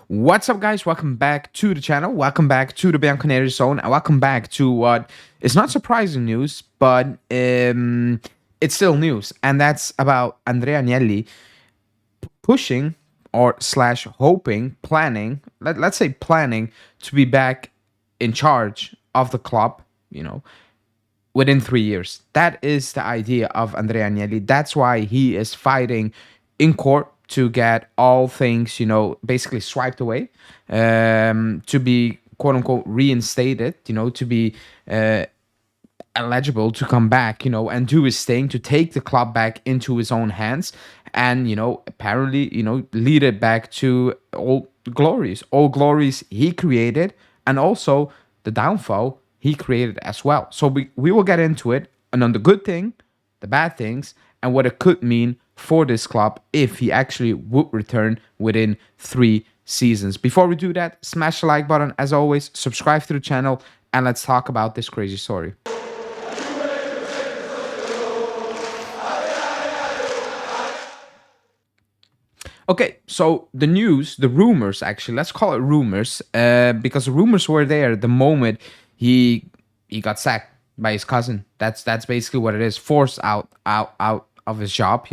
What's up, guys? Welcome back to the channel. Welcome back to the Bianconeri zone, and welcome back to what is not surprising news, but it's still news, and that's about Andrea Agnelli pushing or slash hoping, planning. Let's say planning to be back in charge of the club. Within 3 years. That is the idea of Andrea Agnelli. That's why he is fighting in court to get all things, basically swiped away, to be quote unquote reinstated, to be eligible to come back, and do his thing, to take the club back into his own hands and, apparently, lead it back to all glories he created, and also the downfall he created as well. So we will get into it, and on the good thing, the bad things, and what it could mean for this club if he actually would return within 3 seasons. Before we do that, smash the like button. As always, subscribe to the channel, and let's talk about this crazy story. Okay, so the news, the rumors, actually, let's call it rumors, because the rumors were there the moment he got sacked by his cousin. That's basically what it is. Forced out of his job.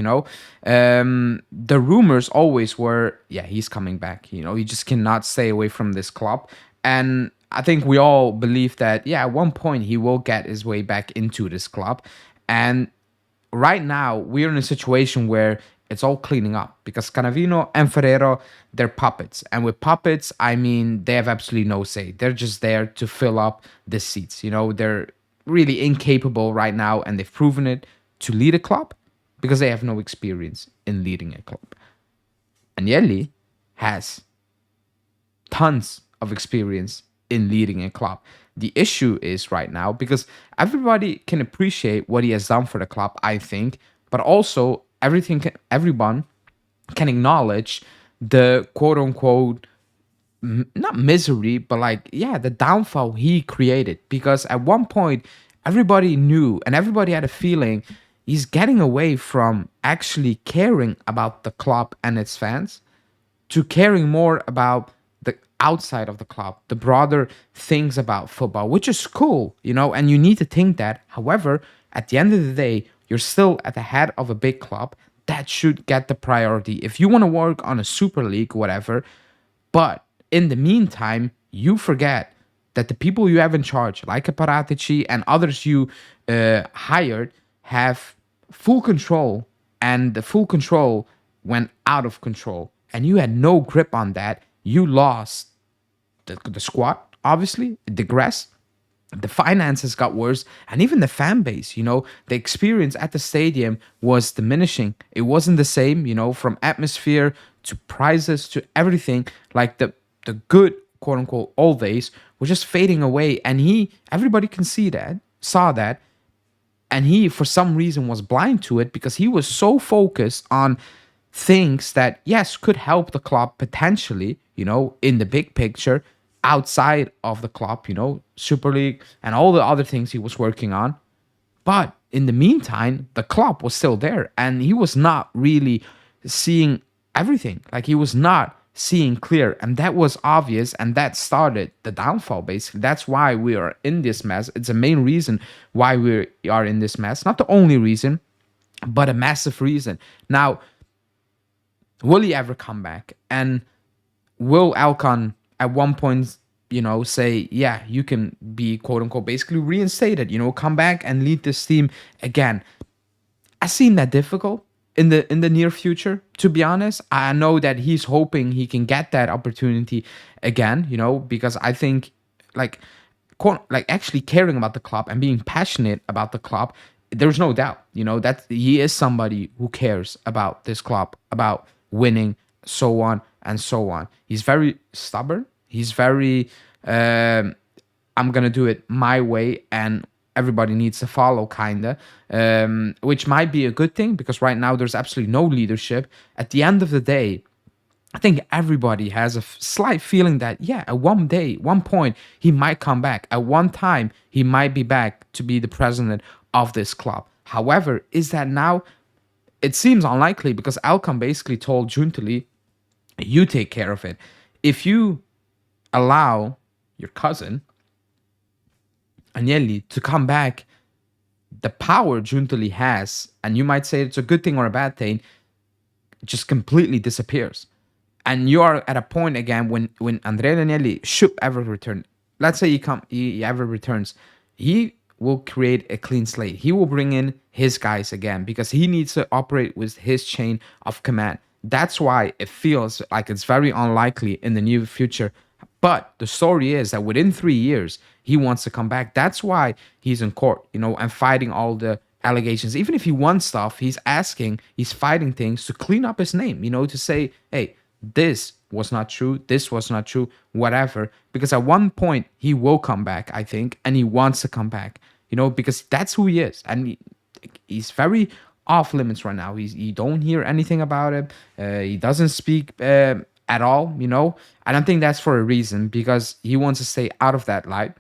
The rumors always were, yeah, he's coming back. He just cannot stay away from this club, and I think we all believe that, yeah, at one point he will get his way back into this club. And right now we're in a situation where it's all cleaning up, because Cannavino and Ferrero, they're puppets. And with puppets, I mean, they have absolutely no say. They're just there to fill up the seats. They're really incapable right now, and they've proven it, to lead a club, because they have no experience in leading a club. Agnelli has tons of experience in leading a club. The issue is right now, because everybody can appreciate what he has done for the club, I think, but also everyone can acknowledge the quote unquote, not misery, but the downfall he created. Because at one point, everybody knew and everybody had a feeling he's getting away from actually caring about the club and its fans to caring more about the outside of the club, the broader things about football, which is cool, and you need to think that. However, at the end of the day, you're still at the head of a big club. That should get the priority. If you want to work on a Super League, whatever, but in the meantime, you forget that the people you have in charge, like a Paratici and others you hired, have full control, and the full control went out of control, and you had no grip on that. You lost the squad, obviously, it digressed. The finances got worse, and even the fan base, the experience at the stadium was diminishing. It wasn't the same, from atmosphere to prices to everything. Like the good, quote unquote, old days were just fading away, and everybody can saw that, and he, for some reason, was blind to it, because he was so focused on things that, yes, could help the club potentially, in the big picture, outside of the club, Super League and all the other things he was working on. But in the meantime, the club was still there, and he was not really seeing everything. He was not seeing clear, and that was obvious, and that started the downfall, basically. That's why we are in this mess. It's a main reason why we are in this mess. Not the only reason, but a massive reason. Now, will he ever come back? And will Alcon at one point, say, yeah, you can be, quote unquote, basically reinstated, come back and lead this team again? I seem that difficult in the near future, to be honest. I know that he's hoping he can get that opportunity again, because I think actually caring about the club and being passionate about the club, there's no doubt, that he is somebody who cares about this club, about winning, so on and so on. He's very stubborn. He's very, I'm going to do it my way, and everybody needs to follow, kind of, which might be a good thing, because right now there's absolutely no leadership. At the end of the day, I think everybody has a slight feeling that, yeah, at one point, he might come back. At one time, he might be back to be the president of this club. However, is that now? It seems unlikely, because Alcon basically told Giuntoli, you take care of it. if you allow your cousin Agnelli to come back, the power Giuntoli has, and you might say it's a good thing or a bad thing, just completely disappears. And you are at a point again when Andrea Agnelli should ever return. Let's say he ever returns, he will create a clean slate. He will bring in his guys again because he needs to operate with his chain of command. That's why it feels like it's very unlikely in the near future. But the story is that within 3 years, he wants to come back. That's why he's in court, and fighting all the allegations. Even if he won stuff, he's fighting things to clean up his name, to say, hey, this was not true, this was not true, whatever. Because at one point, he will come back, I think, and he wants to come back, because that's who he is. And he's very off limits right now. You don't hear anything about him. He doesn't speak at all, And I think that's for a reason, because he wants to stay out of that light.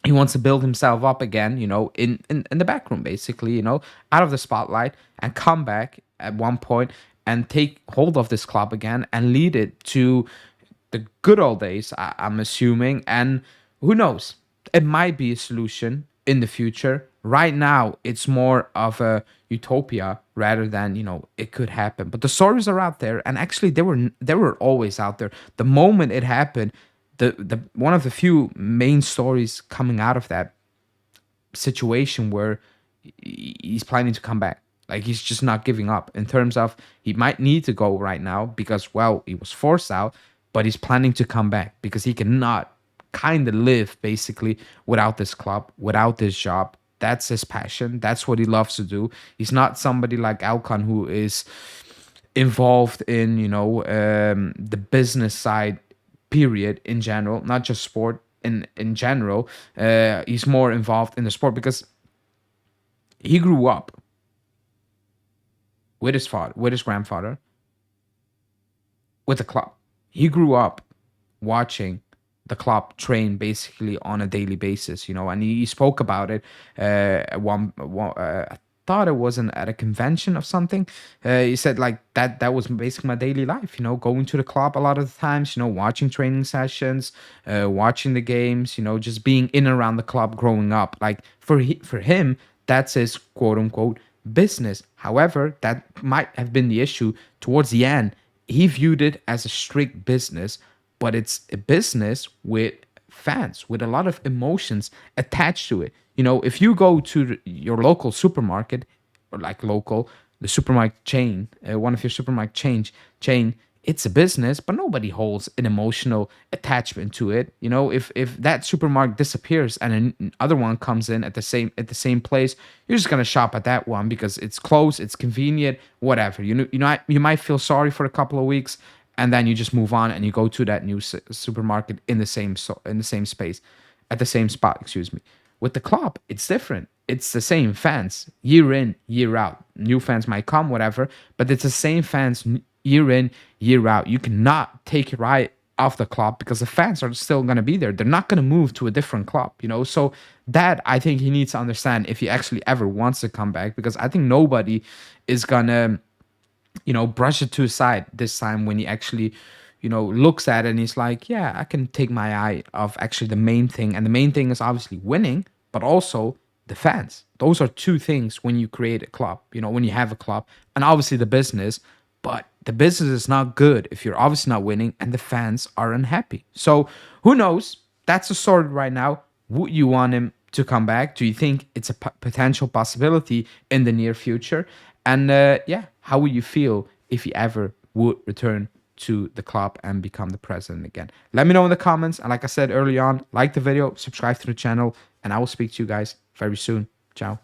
He wants to build himself up again, in the back room, basically, out of the spotlight, and come back at one point and take hold of this club again and lead it to the good old days, I'm assuming. And who knows? It might be a solution in the future. Right now, it's more of a utopia rather than, it could happen. But the stories are out there, and actually they were always out there. The moment it happened, the one of the few main stories coming out of that situation where he's planning to come back. Like, he's just not giving up in terms of he might need to go right now because, well, he was forced out, but he's planning to come back because he cannot kind of live basically without this club, without this job. That's his passion. That's what he loves to do. He's not somebody like Alcon who is involved in, the business side, period, in general, not just sport in general. He's more involved in the sport because he grew up with his father, with his grandfather, with the club. He grew up watching the club train basically on a daily basis, and he spoke about it at I thought it wasn't at a convention of something. He said like that was basically my daily life, going to the club a lot of the times, watching training sessions, watching the games, just being in and around the club growing up. Like for him, that's his quote unquote business. However, that might have been the issue towards the end. He viewed it as a strict business, but it's a business with fans, with a lot of emotions attached to it. If you go to your local supermarket, or the supermarket chain, one of your supermarket chain, it's a business, but nobody holds an emotional attachment to it. If that supermarket disappears and another one comes in at the same place, you're just gonna shop at that one because it's close, it's convenient, whatever. You might feel sorry for a couple of weeks, and then you just move on and you go to that new supermarket in the same space, at the same spot. Excuse me. With the club, it's different. It's the same fans year in, year out. New fans might come, whatever, but it's the same fans year in, year out. You cannot take your eye off the club because the fans are still going to be there. They're not going to move to a different club, So that, I think he needs to understand if he actually ever wants to come back, because I think nobody is going to, brush it to the side this time when he actually, looks at it and he's like, yeah, I can take my eye off actually the main thing. And the main thing is obviously winning, but also the fans. Those are two things when you create a club, when you have a club, and obviously the business. But the business is not good if you're obviously not winning and the fans are unhappy. So who knows? That's the story right now. Would you want him to come back? Do you think it's a potential possibility in the near future? And how would you feel if he ever would return to the club and become the president again? Let me know in the comments. And like I said early on, like the video, subscribe to the channel, and I will speak to you guys very soon. Ciao.